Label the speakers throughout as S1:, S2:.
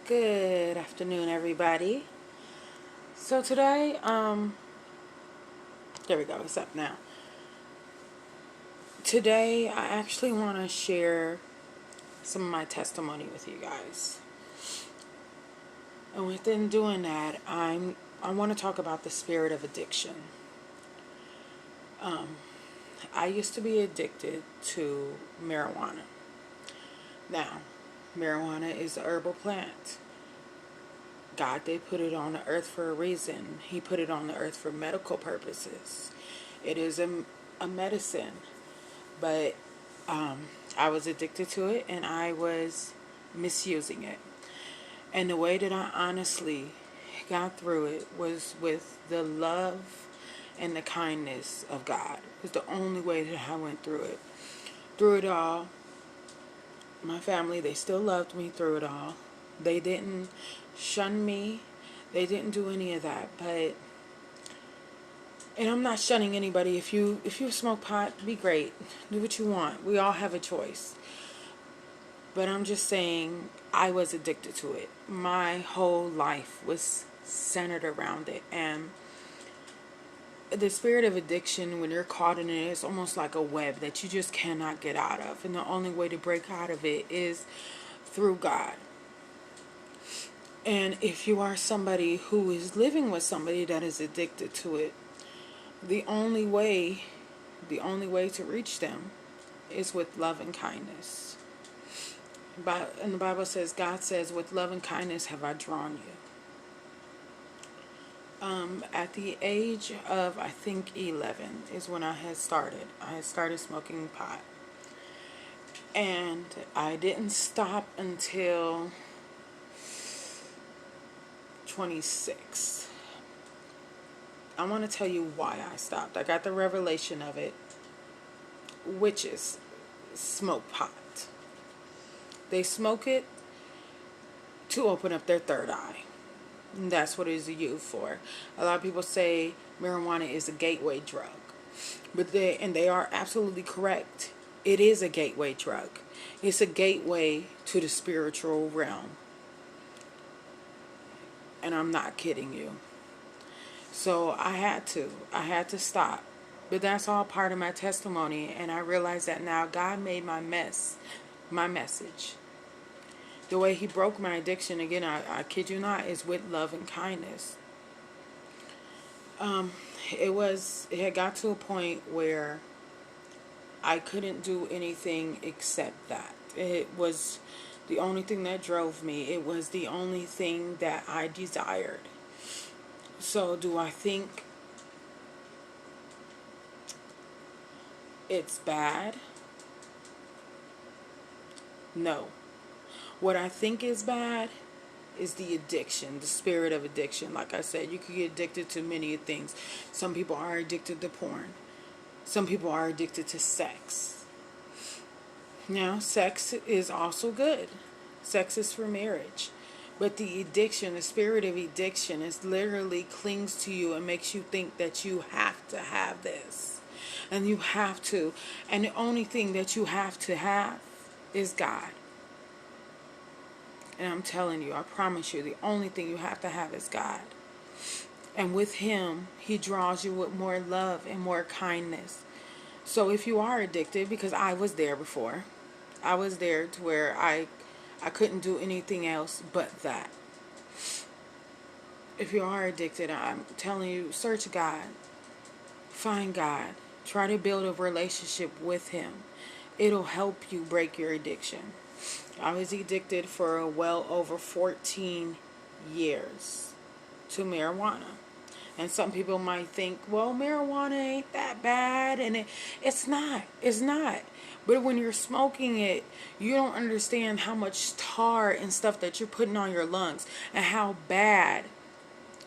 S1: Good afternoon, everybody. So today, there we go, it's up now. Today, I actually want to share some of my testimony with you guys. And within doing that, I want to talk about the spirit of addiction. I used to be addicted to marijuana. Now, marijuana is a herbal plant. God did put it on the earth for a reason. He put it on the earth for medical purposes. It is a medicine. But I was addicted to it and I was misusing it. And the way that I honestly got through it was with the love and the kindness of God. It was the only way that I went through it. Through it all, my family, they still loved me through it all. They didn't shun me. They didn't do any of that. And I'm not shunning anybody. If you smoke pot, be great. Do what you want. We all have a choice. But I'm just saying, I was addicted to it. My whole life was centered around it. And the spirit of addiction, when you're caught in it, it's almost like a web that you just cannot get out of. And the only way to break out of it is through God. And if you are somebody who is living with somebody that is addicted to it, the only way to reach them is with love and kindness. And the Bible says, God says, with love and kindness have I drawn you. At the age of, I think, 11 is when I had started smoking pot. And I didn't stop until 26. I want to tell you why I stopped. I got the revelation of it. Witches smoke pot. They smoke it to open up their third eye. And that's what it is used for. A lot of people say marijuana is a gateway drug. But they are absolutely correct. It is a gateway drug. It's a gateway to the spiritual realm. And I'm not kidding you. So I had to stop. But that's all part of my testimony. And I realize that now God made my message. The way He broke my addiction, again, I kid you not, is with love and kindness. It had got to a point where I couldn't do anything except that. It was the only thing that drove me. It was the only thing that I desired. So do I think it's bad? No. What I think is bad is the addiction, the spirit of addiction. Like I said, you could get addicted to many things. Some people are addicted to porn. Some people are addicted to sex. Now, sex is also good. Sex is for marriage. But the addiction, the spirit of addiction, is literally clings to you and makes you think that you have to have this. And you have to. And the only thing that you have to have is God. And I'm telling you, I promise you, the only thing you have to have is God. And with Him, He draws you with more love and more kindness. So if you are addicted, because I was there before, I was there to where I couldn't do anything else but that. If you are addicted, I'm telling you, search God. Find God. Try to build a relationship with Him. It'll help you break your addiction. I was addicted for well over 14 years to marijuana. And some people might think, well, marijuana ain't that bad. And it's not. It's not. But when you're smoking it, you don't understand how much tar and stuff that you're putting on your lungs and how bad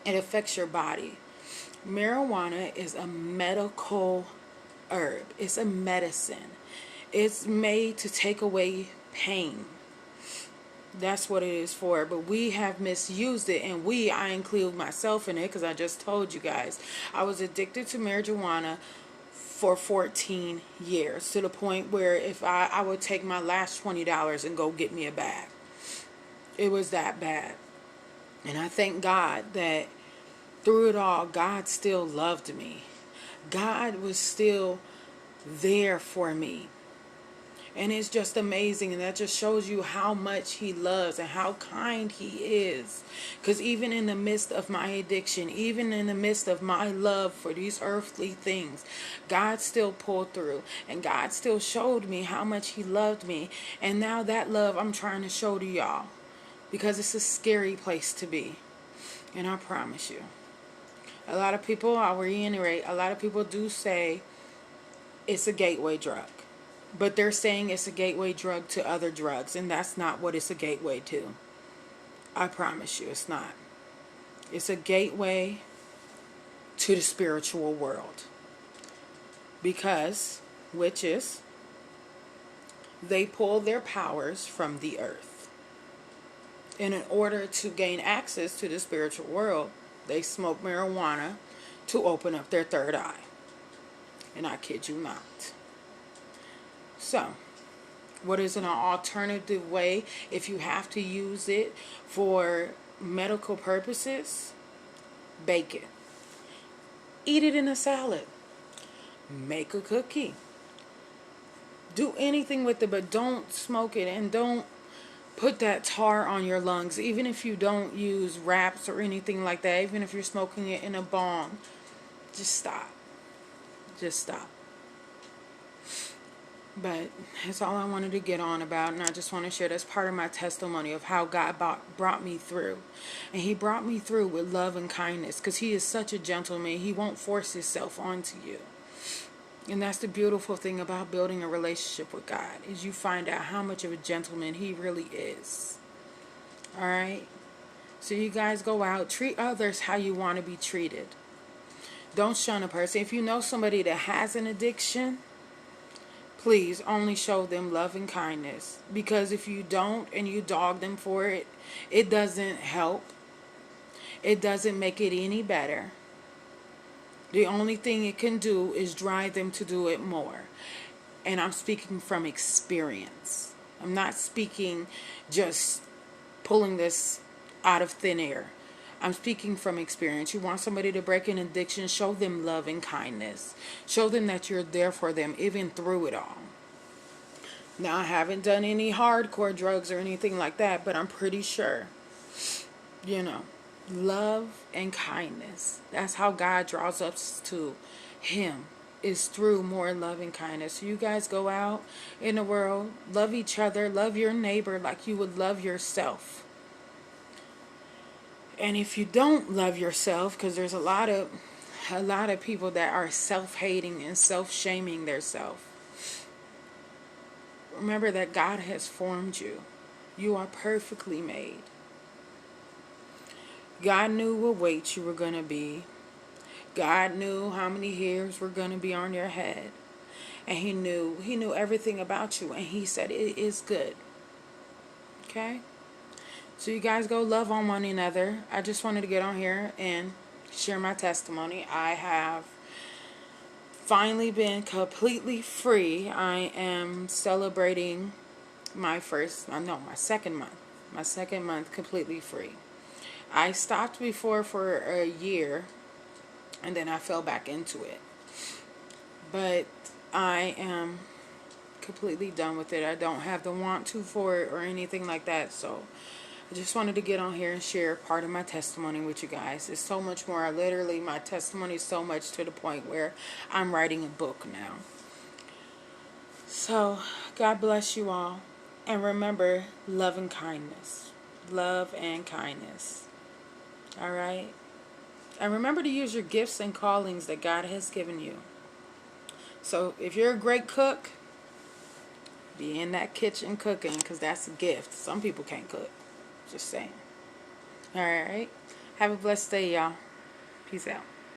S1: it affects your body. Marijuana is a medical herb. It's a medicine. It's made to take away pain. That's what it is for. But we have misused it, and I include myself in it, because I just told you guys I was addicted to marijuana for 14 years, to the point where if I would take my last $20 and go get me a bag. It was that bad. And I thank God that through it all, God still loved me. God was still there for me. And it's just amazing. And that just shows you how much He loves and how kind He is. Because even in the midst of my addiction, even in the midst of my love for these earthly things, God still pulled through. And God still showed me how much He loved me. And now that love I'm trying to show to y'all. Because it's a scary place to be. And I promise you. A lot of people, I'll reiterate, a lot of people do say it's a gateway drug. But they're saying it's a gateway drug to other drugs, and that's not what it's a gateway to. I promise you, it's not. It's a gateway to the spiritual world. Because witches, they pull their powers from the earth. And in order to gain access to the spiritual world, they smoke marijuana to open up their third eye. And I kid you not. So, what is an alternative way if you have to use it for medical purposes? Bake it. Eat it in a salad. Make a cookie. Do anything with it, but don't smoke it, and don't put that tar on your lungs. Even if you don't use wraps or anything like that, even if you're smoking it in a bong, just stop. Just stop. But that's all I wanted to get on about, and I just want to share that's part of my testimony of how God brought me through. And He brought me through with love and kindness, because He is such a gentleman. He won't force Himself onto you. And that's the beautiful thing about building a relationship with God, is you find out how much of a gentleman He really is. Alright? So you guys go out, treat others how you want to be treated. Don't shun a person. If you know somebody that has an addiction, please only show them love and kindness. Because if you don't and you dog them for it, it doesn't help. It doesn't make it any better. The only thing it can do is drive them to do it more. And I'm speaking from experience. I'm not speaking just pulling this out of thin air. I'm speaking from experience. You want somebody to break an addiction, show them love and kindness. Show them that you're there for them, even through it all. Now, I haven't done any hardcore drugs or anything like that, but I'm pretty sure, love and kindness. That's how God draws us to Him, is through more love and kindness. So you guys go out in the world, love each other, love your neighbor like you would love yourself. And if you don't love yourself, because there's a lot of people that are self-hating and self-shaming themselves, remember that God has formed you. You are perfectly made. God knew what weight you were going to be. God knew how many hairs were going to be on your head. And He knew everything about you. And He said it is good. Okay? So you guys go love on one another. I just wanted to get on here and share my testimony. I have finally been completely free. I am celebrating my second month. My second month completely free. I stopped before for a year, and then I fell back into it. But I am completely done with it. I don't have the want to for it or anything like that. So I just wanted to get on here and share part of my testimony with you guys. It's so much more. My testimony is so much to the point where I'm writing a book now. So, God bless you all. And remember, love and kindness. Love and kindness. Alright? And remember to use your gifts and callings that God has given you. So, if you're a great cook, be in that kitchen cooking, because that's a gift. Some people can't cook. Just saying. Alright? Have a blessed day, y'all. Peace out.